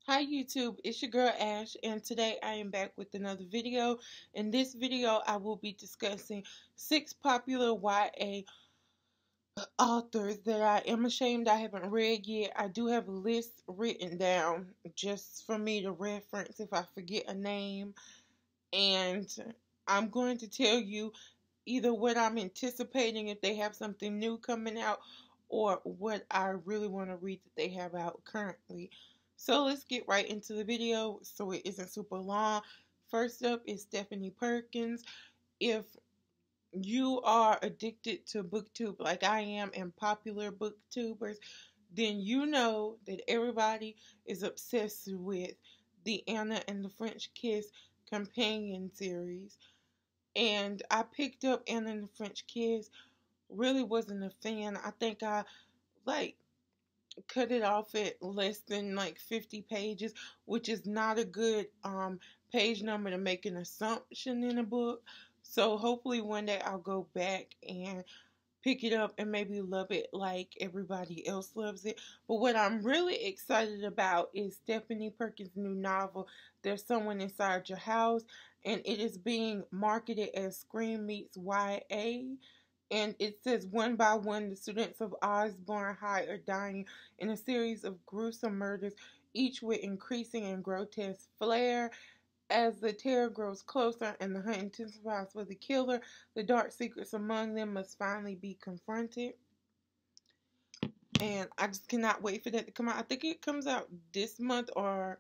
Hi YouTube, it's your girl Ash, and today I am back with another video. In this video I will be discussing 6 popular YA authors that I am ashamed I haven't read yet. I do have a list written down just for me to reference if I forget a name, and I'm going to tell you either what I'm anticipating if they have something new coming out or what I really want to read that they have out currently. So let's get right into the video so it isn't super long. First up is Stephanie Perkins. If you are addicted to booktube like I am and popular booktubers, then you know that everybody is obsessed with the Anna and the French Kiss companion series. And I picked up Anna and the French Kiss. Really wasn't a fan. I think I like cut it off at less than like 50 pages, which is not a good page number to make an assumption in a book. So hopefully one day I'll go back and pick it up and maybe love it like everybody else loves it. But what I'm really excited about is Stephanie Perkins' new novel, There's Someone Inside Your House, and it is being marketed as Scream Meets YA. And it says one by one, the students of Osborne High are dying in a series of gruesome murders, each with increasing and grotesque flair. As the terror grows closer and the hunt intensifies for the killer, the dark secrets among them must finally be confronted. And I just cannot wait for that to come out. I think it comes out this month or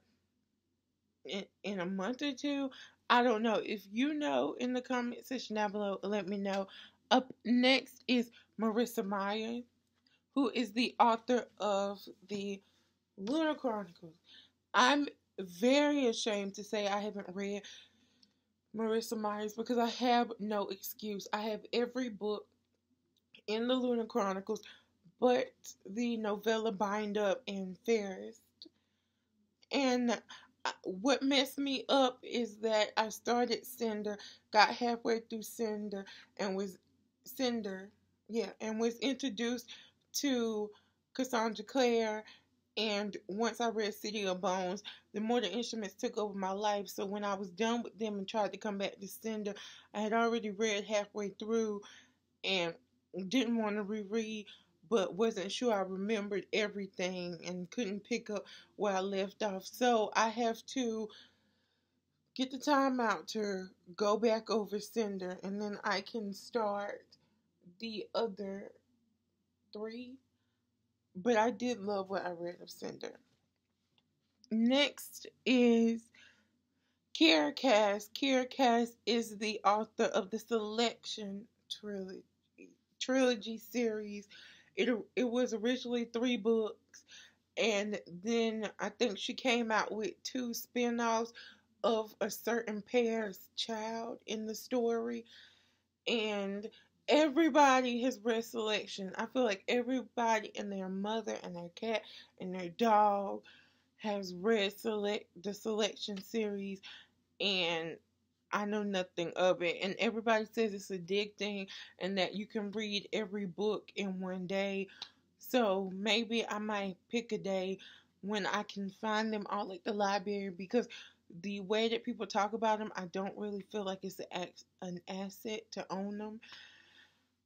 in a month or two. I don't know. If you know, in the comment section down below, let me know. Up next is Marissa Meyer, who is the author of the Lunar Chronicles. I'm very ashamed to say I haven't read Marissa Myers because I have no excuse. I have every book in the Lunar Chronicles but the novella Bind Up and Fairest. And what messed me up is that I started Cinder, got halfway through Cinder, and was Cinder, yeah, and was introduced to Cassandra Clare. And once I read City of Bones, the Mortal Instruments took over my life. So when I was done with them and tried to come back to Cinder, I had already read halfway through and didn't want to reread, but wasn't sure I remembered everything and couldn't pick up where I left off. So I have to get the time out to go back over Cinder, and then I can start the other 3. But I did love what I read of Cinder. Next is Kiera Cass. Kiera Cass is the author of the Selection trilogy series. It was originally 3 books, and then I think she came out with 2 spin-offs of a certain pair's child in the story, and everybody has read Selection. I feel like everybody and their mother and their cat and their dog has read the Selection series, and I know nothing of it. And everybody says it's addicting and that you can read every book in one day. So maybe I might pick a day when I can find them all at the library, because the way that people talk about them, I don't really feel like it's an asset to own them.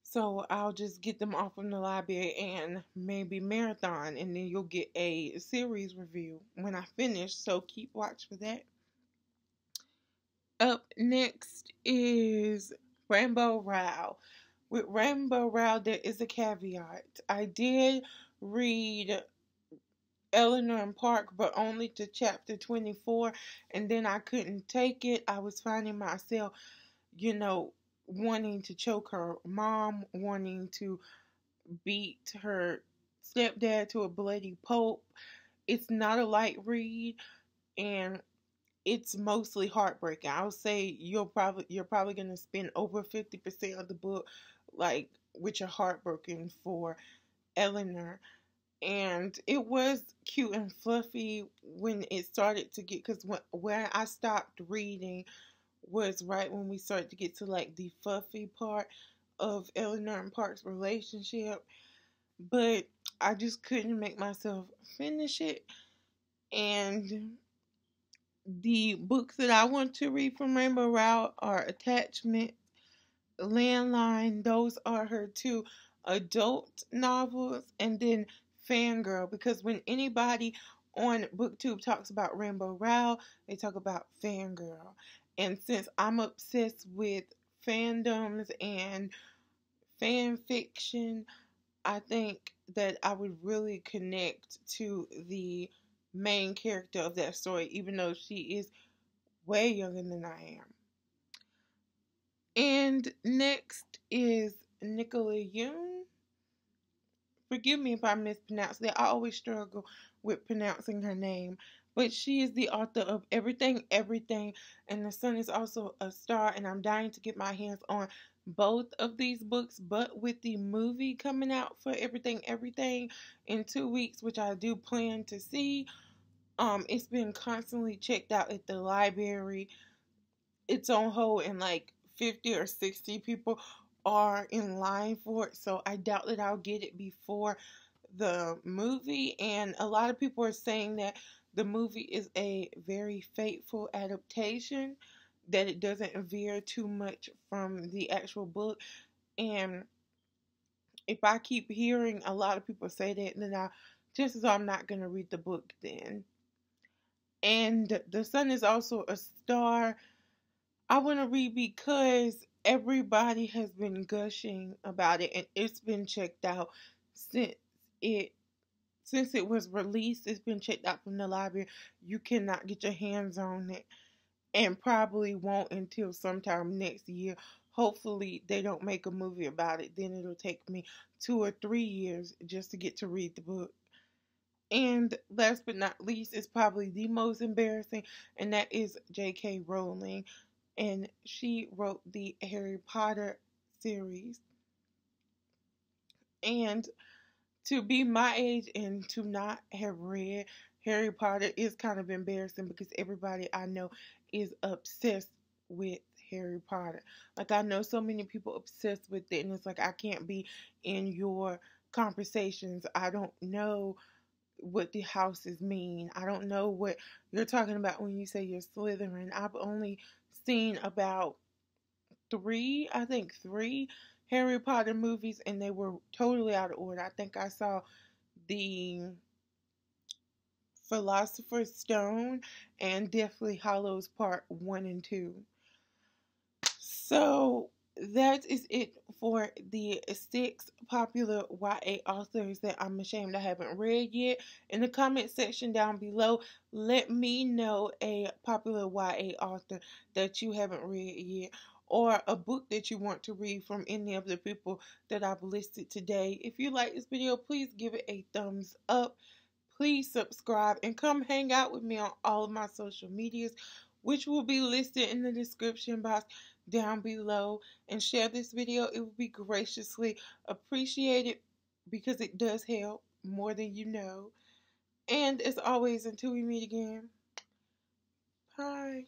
So I'll just get them off from the library and maybe marathon, and then you'll get a series review when I finish. So keep watch for that. Up next is Rainbow Rowell. With Rainbow Rowell, there is a caveat. I did read Eleanor and Park, but only to chapter 24, and then I couldn't take it. I was finding myself, wanting to choke her mom, wanting to beat her stepdad to a bloody pulp. It's not a light read, and it's mostly heartbreaking. I would say you're probably gonna spend over 50% of the book like with your heart broken for Eleanor. And it was cute and fluffy when it started to get, because when I stopped reading was right when we started to get to like the fluffy part of Eleanor and Park's relationship. But I just couldn't make myself finish it. And the books that I want to read from Rainbow Rowell are Attachment, Landline. Those are her two adult novels. And then Fangirl. Because when anybody on BookTube talks about Rainbow Rowell, they talk about Fangirl. And since I'm obsessed with fandoms and fan fiction, I think that I would really connect to the main character of that story, even though she is way younger than I am. And next is Nicola Yoon. Forgive me if I mispronounce that. I always struggle with pronouncing her name. But she is the author of Everything, Everything, and The Sun is Also a Star. And I'm dying to get my hands on both of these books. But with the movie coming out for Everything, Everything in 2 weeks, which I do plan to see, it's been constantly checked out at the library. It's on hold, and like 50 or 60 people are in line for it. So I doubt that I'll get it before the movie. And a lot of people are saying that the movie is a very faithful adaptation, that it doesn't veer too much from the actual book. And if I keep hearing a lot of people say that, then chances are I'm not going to read the book then. And The Sun is Also a Star. I want to read because everybody has been gushing about it, and it's been checked out since it was released. It's been checked out from the library. You cannot get your hands on it, and probably won't until sometime next year. Hopefully they don't make a movie about it. Then it'll take me 2 or 3 years just to get to read the book. And last but not least is probably the most embarrassing, and that is J.K. Rowling. And she wrote the Harry Potter series. And to be my age and to not have read Harry Potter is kind of embarrassing, because everybody I know is obsessed with Harry Potter. Like, I know so many people obsessed with it, and it's like, I can't be in your conversations. I don't know what the houses mean. I don't know what you're talking about when you say you're Slytherin. I've only seen about three Harry Potter movies, and they were totally out of order. I think I saw the Philosopher's Stone and Deathly Hallows Part 1 and 2. So that is it for the 6 popular YA authors that I'm ashamed I haven't read yet. In the comment section down below, let me know a popular YA author that you haven't read yet, or a book that you want to read from any of the people that I've listed today. If you like this video, please give it a thumbs up. Please subscribe and come hang out with me on all of my social medias, which will be listed in the description box down below. And share this video. It will be graciously appreciated, because it does help more than you know. And as always, until we meet again, bye.